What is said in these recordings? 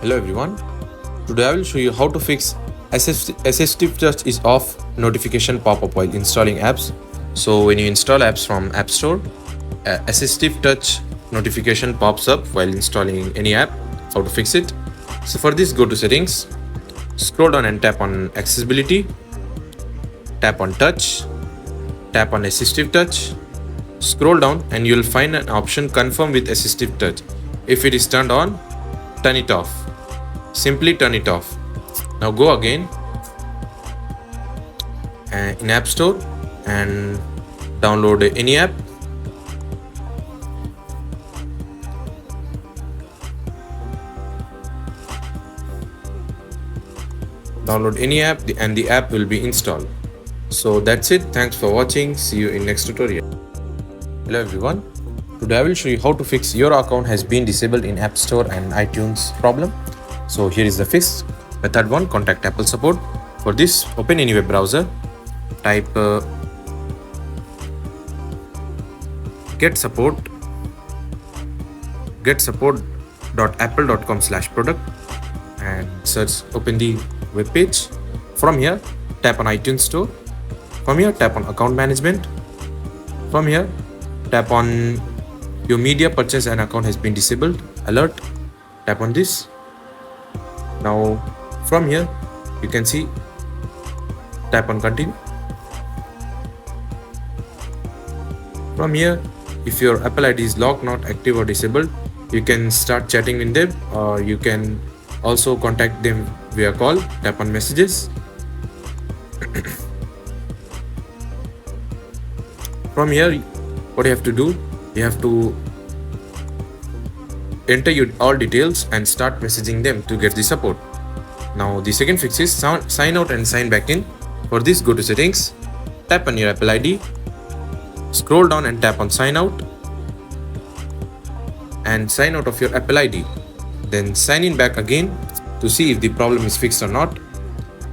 Hello everyone. Today I will show you how to fix Assistive Touch is off notification pop-up while installing apps. So when you install apps from App Store, Assistive Touch notification pops up while installing any app. How to fix it? So for this, go to settings, scroll down and tap on accessibility, tap on touch, tap on Assistive Touch, scroll down and you'll find an option confirm with Assistive Touch. If it is turned on, turn it off. Simply turn it off. Now go again in App Store and download any app. Download any app and the app will be installed. So that's it. Thanks for watching. See you in next tutorial. Hello everyone. Today I will show you how to fix your account has been disabled in App Store and iTunes problem. So here is the fix. Method 1, contact Apple support. For this, open any web browser, type getsupport.apple.com/product and open the web page. From here, tap on iTunes Store. From here, tap on account management. From here, tap on your media purchase and account has been disabled alert. Tap on this. Now from here you can see, tap on continue. From here, if your Apple ID is locked, not active or disabled, you can start chatting with them, or you can also contact them via call. Tap on messages. From here, what you have to do, you have to enter your all details and start messaging them to get the support. Now the second fix is sign out and sign back in. For this, go to settings, tap on your Apple ID, scroll down and tap on sign out and sign out of your Apple ID. Then sign in back again to see if the problem is fixed or not.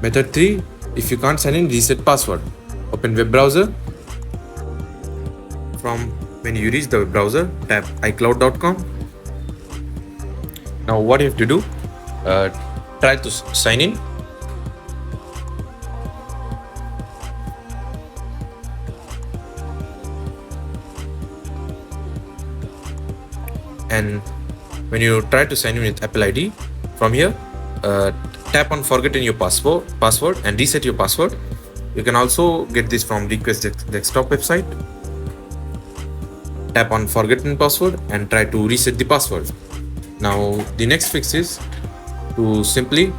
Method 3, if you can't sign in, reset password. Open web browser. When you reach the web browser, tap iCloud.com. Now what you have to do, try to sign in. And when you try to sign in with Apple ID, from here, tap on forgotten your password and reset your password. You can also get this from Request Desktop website. Tap on forgotten password and try to reset the password. Now the next fix is to simply